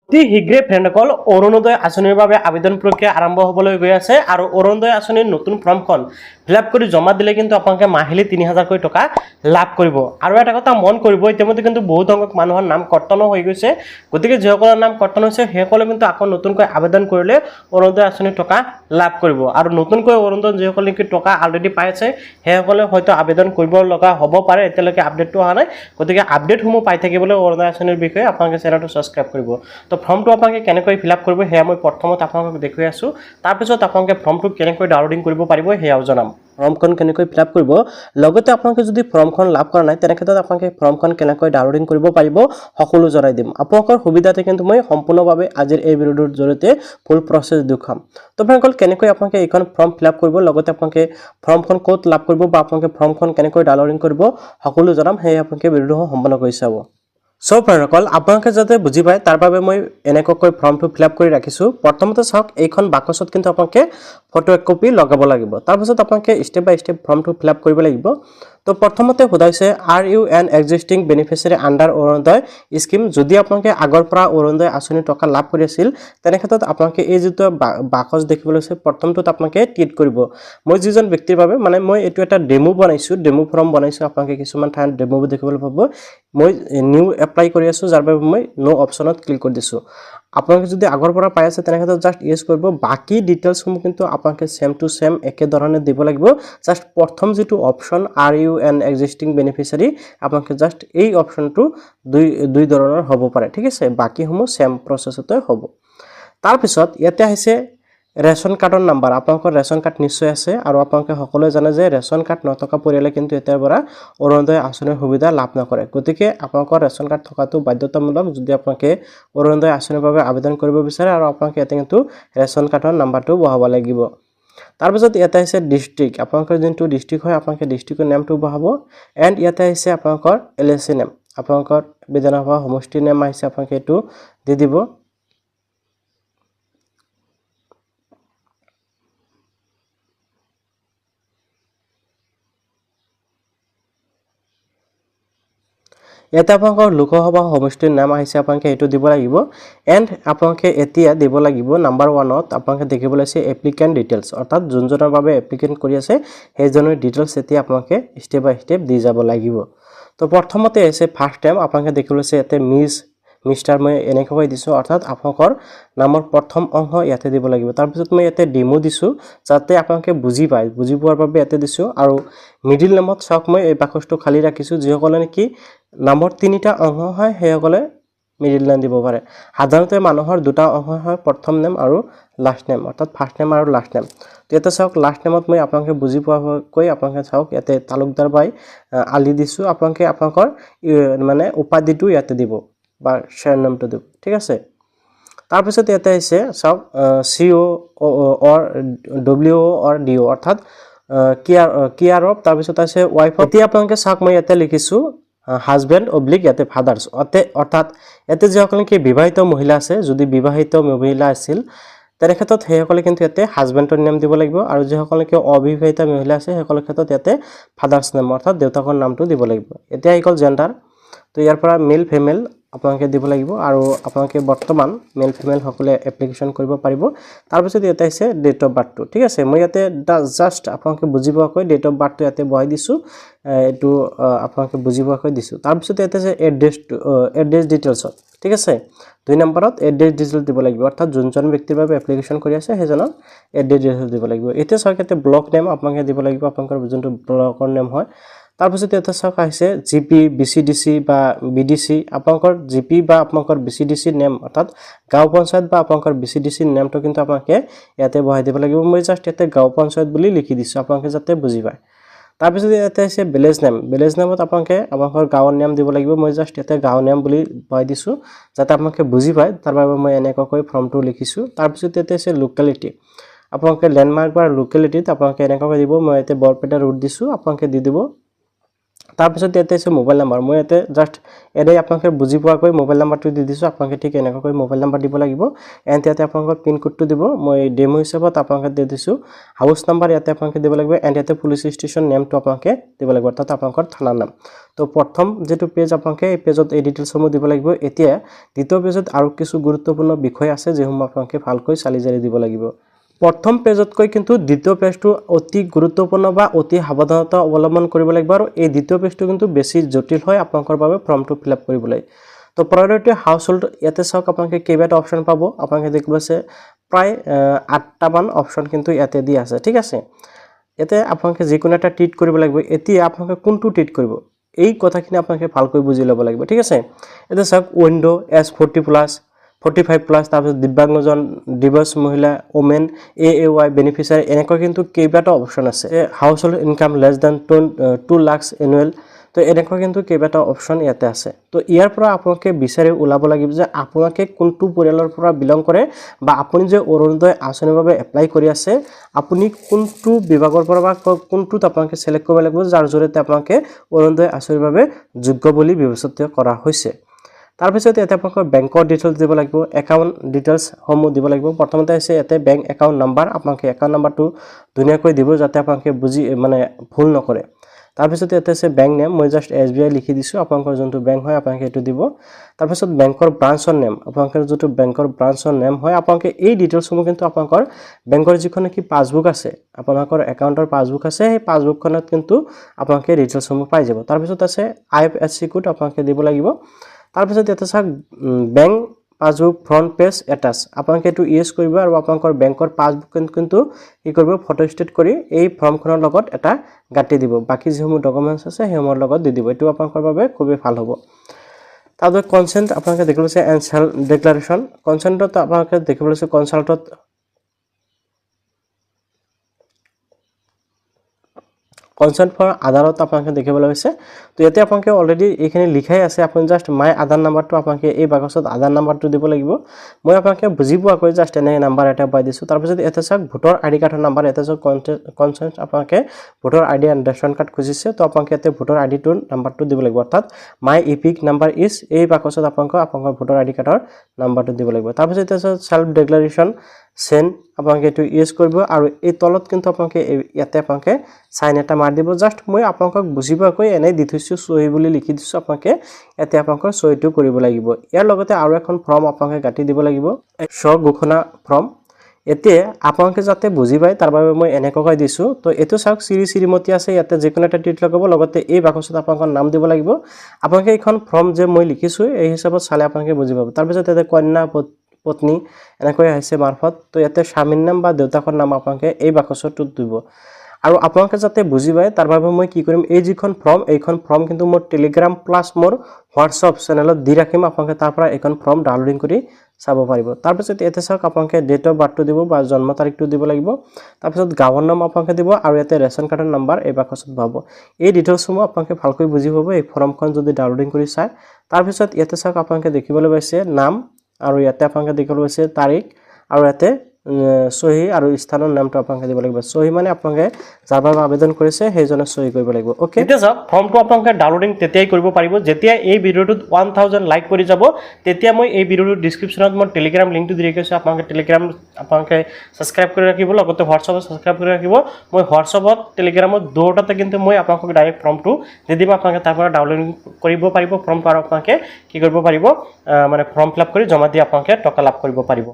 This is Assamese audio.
অতি শীঘ্ৰে ফ্ৰেণ্ডসকল অৰুণোদয় আঁচনিৰ বাবে আবেদন প্ৰক্ৰিয়া আৰম্ভ হ'বলৈ গৈ আছে আৰু অৰুণোদয় আঁচনিৰ নতুন ফৰ্মখন ফিল আপ কৰি জমা দিলে কিন্তু আপোনালোকে মাহিলী ৩,০০০কৈ টকা লাভ কৰিব। আৰু এটা কথা মন কৰিব, ইতিমধ্যে কিন্তু বহুত সংখ্যক মানুহৰ নাম কৰ্তনো হৈ গৈছে। গতিকে যিসকলৰ নাম কৰ্তন হৈছে সেইসকলে কিন্তু আকৌ নতুনকৈ আবেদন কৰিলে অৰুণোদয় আঁচনিৰ টকা লাভ কৰিব। আৰু নতুনকৈ অৰুণোদয় যিসকলে নেকি টকা অলৰেডি পাই আছে সেইসকলে হয়তো আবেদন কৰিব লগা হ'ব পাৰে। এতিয়ালৈকে আপডেটটো অহা নাই, গতিকে আপডেটসমূহ পাই থাকিবলৈ অৰুণোদয় আঁচনিৰ বিষয়ে আপোনালোকে চেনেলটো ছাবস্ক্ৰাইব কৰিব। তো ফৰ্মটো আপোনালোকে কেনেকৈ ফিল আপ কৰিব সেয়া মই প্ৰথমত আপোনালোকক দেখুৱাই আছোঁ। তাৰপিছত আপোনালোকে ফৰ্মটো কেনেকৈ ডাউনলোডিং কৰিব পাৰিব সেয়াও জনাম। ফৰ্মখন কেনেকৈ ফিল আপ কৰিব, লগতে আপোনালোকে যদি ফৰ্মখন লাভ কৰা নাই তেনেক্ষেত্ৰত আপোনালোকে ফৰ্মখন কেনেকৈ ডাউনলোডিং কৰিব পাৰিব সকলো জনাই দিম। আপোনালোকৰ সুবিধাতে কিন্তু মই সম্পূৰ্ণভাৱে আজিৰ এই ভিডিঅ'টোৰ জৰিয়তে ফুল প্ৰচেছ দেখুৱাম। তো ফ্ৰেণ্ডসকল কেনেকৈ আপোনালোকে এইখন ফৰ্ম ফিল আপ কৰিব, লগতে আপোনালোকে ফৰ্মখন ক'ত লাভ কৰিব বা আপোনালোকে ফৰ্মখন কেনেকৈ ডাউনলোডিং কৰিব সকলো জনাম। সেয়ে আপোনালোকে ভিডিঅ'টো সম্পূৰ্ণ কৰি চাব। সব ফ্ৰেণ্ডসকল আপোনালোকে যাতে বুজি পায় তাৰ বাবে মই এনেকৈ ফৰ্মটো ফিল আপ কৰি ৰাখিছোঁ। প্ৰথমতে চাওক, এইখন বাকচত কিন্তু আপোনালোকে ফটো এক কপি লগাব লাগিব। তাৰপিছত আপোনালোকে ষ্টেপ বাই ষ্টেপ ফৰ্মটো ফিল আপ কৰিব লাগিব। তো প্ৰথমতে সোধাইছে are you an existing beneficiary under Orunodoi scheme. যদি আপোনালোকে আগৰ পৰা অৰুণোদয় আঁচনিৰ টকা লাভ কৰি আছিল তেনেক্ষেত্ৰত আপোনালোকে এই যিটো বাকচ দেখিবলৈ আছে প্ৰথমটোত আপোনালোকে টিক কৰিব। মই যিজন ব্যক্তিৰ বাবে মানে মই এইটো এটা ডেমো বনাইছোঁ, ডেমো ফৰ্ম বনাইছোঁ। আপোনালোকে কিছুমান ঠাইত ডেমো দেখিবলৈ পাব। মই নিউ এপ্লাই কৰি আছোঁ, যাৰ বাবে মই নো অপশ্যনত ক্লিক কৰি দিছোঁ। আপোনালোকে যদি আগৰ পৰা পাই আছে তেনেক্ষেত্ৰত জাষ্ট ইউজ কৰিব। বাকী ডিটেইলছসমূহ কিন্তু আপোনালোকে ছেম টু ছেম একেধৰণে দিব লাগিব। জাষ্ট প্ৰথম যিটো option are you an existing beneficiary, আপোনালোকে জাষ্ট এই অপশ্যনটো দুই ধৰণৰ হ'ব পাৰে, ঠিক আছে। বাকীসমূহ ছেম প্ৰচেছতে হ'ব। তাৰপিছত ইয়াতে আহিছে ৰেচন কাৰ্ডৰ নাম্বাৰ। আপোনালোকৰ ৰেচন কাৰ্ড নিশ্চয় আছে আৰু আপোনালোকে সকলোৱে জানে যে ৰেচন কাৰ্ড নথকা পৰিয়ালে কিন্তু এতিয়াৰ পৰা অৰুণোদয় আঁচনিৰ সুবিধা লাভ নকৰে। গতিকে আপোনালোকৰ ৰেচন কাৰ্ড থকাটো বাধ্যতামূলক যদি আপোনালোকে অৰুণোদয় আঁচনিৰ বাবে আবেদন কৰিব বিচাৰে, আৰু আপোনালোকে ইয়াতে কিন্তু ৰেচন কাৰ্ডৰ নাম্বাৰটো বহাব লাগিব। তাৰপিছত ইয়াতে আহিছে ডিষ্ট্ৰিক্ট। আপোনালোকৰ যোনটো ডিষ্ট্ৰিক্ট হয় আপোনালোকে ডিষ্ট্ৰিক্টৰ নেমটো বহাব। এণ্ড ইয়াতে আহিছে আপোনালোকৰ LAC নেম, আপোনালোকৰ বিধানসভা সমষ্টিৰ নেম আহিছে, আপোনালোকে এইটো দি দিব। ইয়াতে আপোনালোকৰ লোকসভা সমষ্টিৰ নাম আহিছে, আপোনালোকে এইটো দিব লাগিব। এণ্ড আপোনালোকে এতিয়া দিব লাগিব নাম্বাৰ 1ত আপোনালোকে দেখিবলৈ আছে এপ্লিকেণ্ট ডিটেইলছ, অৰ্থাৎ যোনজনৰ বাবে এপ্লিকেণ্ট কৰি আছে সেইজনৰ ডিটেইলছ এতিয়া আপোনালোকে ষ্টেপ বাই ষ্টেপ দি যাব লাগিব। তো প্ৰথমতে আছে ফাৰ্ষ্ট টাইম, আপোনালোকে দেখিবলৈ আছে ইয়াতে মিষ্টাৰ মই এনেকৈ দিছোঁ, অৰ্থাৎ আপোনালোকৰ নামৰ প্ৰথম অংশ ইয়াতে দিব লাগিব। তাৰপিছত মই ইয়াতে ডেমো দিছোঁ যাতে আপোনালোকে বুজি পায়, বুজি পোৱাৰ বাবে ইয়াতে দিছোঁ। আৰু মিডিল নেমত চাওক, মই এই বাকচটো খালী ৰাখিছোঁ। যিসকলে নেকি নামৰ 3টা অংশ হয় সেইসকলে মিডিল নেম দিব পাৰে। সাধাৰণতে মানুহৰ 2টা অংশ হয়, প্ৰথম নেম আৰু লাষ্ট নেম, অৰ্থাৎ ফাৰ্ষ্ট নেম আৰু লাষ্ট নেম। তো ইয়াতে চাওক লাষ্ট নেমত মই আপোনালোকে বুজি পোৱাকৈ আপোনালোকে চাওক ইয়াতে তালুকদাৰ বাই আলি দিছোঁ। আপোনালোকে আপোনালোকৰ মানে উপাধিটো ইয়াতে দিব বা শ্বেয়াৰ নামটো দিব, ঠিক আছে। তাৰপিছত ইয়াতে আহিছে চাওক CO or WO or DO, অৰ্থাৎ কেয়াৰ অফ। তাৰপিছত আছে ৱাইফ। এতিয়া আপোনালোকে চাওক মই ইয়াতে লিখিছোঁ হাজবেণ্ড অব্লিক ইয়াতে ফাদাৰ্ছ, অৰ্থাৎ ইয়াতে যিসকলে কি বিবাহিত মহিলা আছে, যদি বিবাহিত মহিলা আছিল তেনেক্ষেত্ৰত সেইসকলে কিন্তু ইয়াতে হাজবেণ্ডৰ নেম দিব লাগিব। আৰু যিসকলে কি অবিবাহিত মহিলা আছে সেইসকলৰ ক্ষেত্ৰত ইয়াতে ফাদাৰ্ছ নেম, অৰ্থাৎ দেউতাকৰ নামটো দিব লাগিব। এতিয়া আহি গ'ল জেণ্ডাৰ। তো ইয়াৰ পৰা মেল ফিমেল আপোনালোকে দিব লাগিব, আৰু আপোনালোকে বৰ্তমান মেল ফিমেল সকলে এপ্লিকেশ্যন কৰিব পাৰিব। তাৰপিছত ইয়াতে আহিছে ডেট অফ বাৰ্থটো, ঠিক আছে। মই ইয়াতে জাষ্ট আপোনালোকে বুজি পোৱাকৈ ডেট অফ বাৰ্থটো ইয়াতে বহাই দিছোঁ, এইটো আপোনালোকে বুজি পোৱাকৈ দিছোঁ। তাৰপিছত ইয়াতে আছে এড্ৰেছ ডিটেইলছত, ঠিক আছে। 2 নম্বৰত এড্ৰেছ ডিটেইলছ দিব লাগিব, অৰ্থাৎ যোনজন ব্যক্তিৰ বাবে এপ্লিকেশ্যন কৰি আছে সেইজনৰ এড্ৰেছ ডিটেইলছ দিব লাগিব। এতিয়া চাওক ইয়াতে ব্লক নেম আপোনালোকে দিব লাগিব, আপোনালোকৰ যোনটো ব্লকৰ নেম হয়। তাৰপিছত ইয়াতে চাওক আহিছে GP, BCDC বা BDC। আপোনালোকৰ GP বা আপোনালোকৰ BCDC নেম, অৰ্থাৎ গাঁও পঞ্চায়ত বা আপোনালোকৰ BCDC নেমটো কিন্তু আপোনালোকে ইয়াতে বহাই দিব লাগিব। মই জাষ্ট ইয়াতে গাঁও পঞ্চায়ত বুলি লিখি দিছোঁ, আপোনালোকে যাতে বুজি পায়। তাৰপিছত ইয়াতে আছে ভিলেজ নেম। ভিলেজ নেমত আপোনালোকে আপোনালোকৰ গাঁৱৰ নাম দিব লাগিব। মই জাষ্ট ইয়াতে গাঁও নাম বুলি বহাই দিছোঁ যাতে আপোনালোকে বুজি পায়, তাৰ বাবে মই এনেকুৱাকৈ ফৰ্মটো লিখিছোঁ। তাৰপিছত ইয়াতে আছে লোকেলিটি। আপোনালোকে লেণ্ডমাৰ্ক বা লোকেলিটিত আপোনালোকে এনেকুৱাকৈ দিব। মই ইয়াতে বৰপেটা ৰোড দিছোঁ, আপোনালোকে দি দিব। তাৰপিছত ইয়াতে আছে মোবাইল নাম্বাৰ মই ইয়াতে জাষ্ট এনে আপোনালোকে বুজি পোৱাকৈ মোবাইল নাম্বাৰটো দি দিছোঁ আপোনালোকে ঠিক এনেকৈ মোবাইল নাম্বাৰ দিব লাগিব এণ্ড ইয়াতে আপোনালোকৰ পিন কোডটো দিব মই ডেমো হিচাপত আপোনালোকে দি দিছোঁ হাউচ নাম্বাৰ ইয়াতে আপোনালোকে দিব লাগিব এণ্ড ইয়াতে পুলিচ ষ্টেচন নেমটো আপোনালোকে দিব লাগিব অৰ্থাৎ আপোনালোকৰ থানাৰ নাম তো প্ৰথম যেটো পেজ আপোনালোকে এই পেজত এই ডিটেইলছসমূহ দিব লাগিব এতিয়া দ্বিতীয় পেজত আৰু কিছু গুৰুত্বপূৰ্ণ বিষয় আছে যেসমূহ আপোনালোকে ভালকৈ চালি জাৰি দিব লাগিব প্ৰথম পেজতকৈ কিন্তু দ্বিতীয় পেজটো অতি গুৰুত্বপূৰ্ণ বা অতি সাৱধানতা অৱলম্বন কৰিব লাগিব আৰু এই দ্বিতীয় পেজটো কিন্তু বেছি জটিল হয় আপোনালোকৰ বাবে ফৰ্মটো ফিল আপ কৰিবলৈ তো প্ৰায়োৰিটি হাউচ হোল্ড ইয়াতে চাওক আপোনালোকে কেইবাটা অপচন পাব আপোনালোকে দেখিব আছে প্ৰায় 8টা মান অপচন কিন্তু ইয়াতে দি আছে ঠিক আছে ইয়াতে আপোনালোকে যিকোনো এটা ট্ৰিট কৰিব লাগিব এতিয়া আপোনালোকে কোনটো ট্ৰিট কৰিব এই কথাখিনি আপোনালোকে ভালকৈ বুজি ল'ব লাগিব ঠিক আছে এটা চাওক উইন্ডো S40+ 45+ তাৰপিছত দিব্যাংগজন দিৱস মহিলা ওমেন AAY বেনিফিচিয়াৰী এনেকৈ কিন্তু কেইবাটা অপচন আছে household income less than 2 lakh annual তো এনেকৈ কিন্তু কেইবাটা অপচন ইয়াতে আছে তো ইয়াৰ পৰা আপোনালোকে বিচাৰি ওলাব লাগিব যে আপোনালোকে কোনটো পৰিয়ালৰ পৰা বিলং কৰে বা আপুনি যে অৰুণোদয় আঁচনিৰ বাবে এপ্লাই কৰি আছে আপুনি কোনটো বিভাগৰ পৰা বা কোনটোত আপোনালোকে সিলেক্ট কৰিব লাগিব যাৰ জৰিয়তে আপোনালোকে অৰুণোদয় আঁচনিৰ বাবে যোগ্য বুলি বিবেচিত কৰা হৈছে তাৰপিছত ইয়াতে আপোনালোকৰ বেংকৰ ডিটেইলছ দিব লাগিব একাউণ্ট ডিটেইলছ সমূহ দিব লাগিব প্ৰথমতে আছে ইয়াতে বেংক একাউণ্ট নাম্বাৰ আপোনালোকে একাউণ্ট নাম্বাৰটো ধুনীয়াকৈ দিব যাতে আপোনালোকে বুজি মানে ভুল নকৰে তাৰপিছত ইয়াতে আছে বেংক নেম মই জাষ্ট SBI লিখি দিছোঁ আপোনালোকৰ যোনটো বেংক হয় আপোনালোকে এটো দিব তাৰপিছত বেংকৰ ব্ৰাঞ্চৰ নেম আপোনালোকৰ যোনটো বেংকৰ ব্ৰাঞ্চৰ নেম হয় আপোনালোকে এই ডিটেইলছসমূহ কিন্তু আপোনালোকৰ বেংকৰ যিখন কি পাছবুক আছে আপোনালোকৰ একাউণ্টৰ পাছবুক আছে সেই পাছবুকখনত কিন্তু আপোনালোকে ডিটেইলছসমূহ পাই যাব তাৰপিছত আছে IFSC কোড আপোনালোকে দিব লাগিব তাৰপিছত ইয়াতে চাওক bank passbook front page attach আপোনালোকে এটো ইউজ কৰিব আৰু আপোনালোকৰ বেংকৰ পাছবুক কিন্তু কি কৰিব ফটো ষ্টেট কৰি এই ফৰ্মখনৰ লগত এটা গাঁঠি দিব বাকি যিসমূহ ডকুমেন্টছ আছে সেইসমূহৰ লগত দি দিব এটো আপোনালোকৰ বাবে খুবেই ভাল হ'ব তাৰপিছত কনসেন্ট আপোনালোকে দেখিব আছে এণ্ড সেল্ফ ডিক্লাৰেশ্যন কনসেন্টত আপোনালোকে দেখিব আছে কনসাল্টত কনসেন্ট ফৰ আধাৰত আপোনালোকে দেখিবলৈ হৈছে তো ইয়াতে আপোনালোকে অলৰেডি এইখিনি লিখাই আছে আপুনি জাষ্ট মাই আধাৰ নাম্বাৰটো আপোনালোকে এই বাকচত আধাৰ নাম্বাৰটো দিব লাগিব মই আপোনালোকে বুজি পোৱাকৈ জাষ্ট এনে নাম্বাৰ এটা পাই দিছোঁ তাৰপিছত ইয়াতে চাওক ভোটৰ আইডি কাৰ্ডৰ নাম্বাৰ ইয়াতে চাওক কনসেন্ট আপোনালোকে ভোটৰ আইডি এণ্ড ৰেচন কাৰ্ড খুজিছে তো আপোনালোকে ইয়াতে ভোটৰ আইডিটোৰ নাম্বাৰটো দিব লাগিব অৰ্থাৎ মাই ইপিক নাম্বাৰ ইজ এই বাকচত আপোনালোকৰ ভোটৰ আইডি কাৰ্ডৰ নাম্বাৰটো দিব লাগিব তাৰপিছত ইয়াতে সেল্ফ ডিক্লাৰেশ্যন সেন্ড আপোনালোকে এটো ইউজ কৰিব আৰু এই তলত কিন্তু আপোনালোকে ইয়াতে আপোনালোকে সাইন এটা মাৰ দিব জাষ্ট মই আপোনালোকক বুজিবাকৈ এনে দি থৈছো সহি বুলি লিখি দিছো আপোনালোকে ইয়াতে আপোনালোকৰ সহিটো কৰিব লাগিব ইয়াৰ লগতে আৰু এখন ফৰ্ম আপোনালোকে গাঁঠি দিব লাগিব ঘোষণা ফৰ্ম এতিয়া আপোনালোকে যাতে বুজি পায় তাৰ বাবে মই এনেকৈ দিছো তো এটো চাওক শ্ৰীমতী আছে ইয়াতে যিকোনো এটা টিট লগাব লগতে এই বাকচত আপোনালোকৰ নাম দিব লাগিব আপোনালোকে এখন ফৰ্ম যে মই লিখিছো এই হিচাপত চালে আপোনালোকে বুজি পাব তাৰপিছত ইয়াতে কন্যা পত্নী এনেকৈ আহিছে মাৰফত তো ইয়াতে স্বামীৰ নাম বা দেউতাকৰ নাম আপোনালোকে এই বাকচটোত দিব আৰু আপোনালোকে যাতে বুজি পায় তাৰ বাবে মই কি কৰিম এই যিখন ফৰ্ম এইখন ফৰ্ম কিন্তু মোৰ টেলিগ্ৰাম প্লাস মোৰ হোৱাটছআপ চেনেলত দি ৰাখিম আপোনালোকে তাৰ পৰা এইখন ফৰ্ম ডাউনলোডিং কৰি চাব পাৰিব তাৰপিছত ইয়াতে চাওক আপোনালোকে ডেট অফ বাৰ্থটো দিব বা জন্ম তাৰিখটো দিব লাগিব তাৰপিছত গাঁৱৰ নাম আপোনালোকে দিব আৰু ইয়াতে ৰেচন কাৰ্ডৰ নাম্বাৰ এই বাকচত পাব এই ডিটেইলছসমূহ আপোনালোকে ভালকৈ বুজি পাব এই ফৰ্মখন যদি ডাউনলোডিং কৰি চায় তাৰপিছত ইয়াতে চাওক আপোনালোকে দেখিবলৈ পাইছে নাম আৰু ইয়াতে আপোনালোকে দেখিবলৈ পাইছে তাৰিখ আৰু ইয়াতে সহি আৰু স্থানৰ নামটো আপোনালোকে দিব লাগিব সহি মানে আপোনালোকে যাৰ বাবে আবেদন কৰিছে সেইজনে সহি কৰিব লাগিব ওকে এতিয়া চাওক ফৰ্মটো আপোনালোকে ডাউনলোডিং তেতিয়াই কৰিব পাৰিব যেতিয়া এই ভিডিঅ'টোত 1000 লাইক কৰি যাব তেতিয়া মই এই ভিডিঅ'টোৰ ডেসক্ৰিপচনত মই টেলিগ্ৰাম লিংকটো দি ৰাখিছো আপোনালোকে টেলিগ্ৰাম আপোনালোকে সাবস্ক্ৰাইব কৰি ৰাখিব লগতে হোৱাটছআপত সাবস্ক্ৰাইব কৰি ৰাখিব মই হোৱাটছআপত টেলিগ্ৰামত দুটাতে কিন্তু মই আপোনালোকক ডাইৰেক্ট ফৰ্মটো দি দিম আপোনালোকে তাৰ পৰা ডাউনলোডিং কৰিব পাৰিব ফৰ্মটো আৰু আপোনালোকে কি কৰিব পাৰিব মানে ফৰ্ম ফিল আপ কৰি জমা দি আপোনালোকে টকা লাভ কৰিব পাৰিব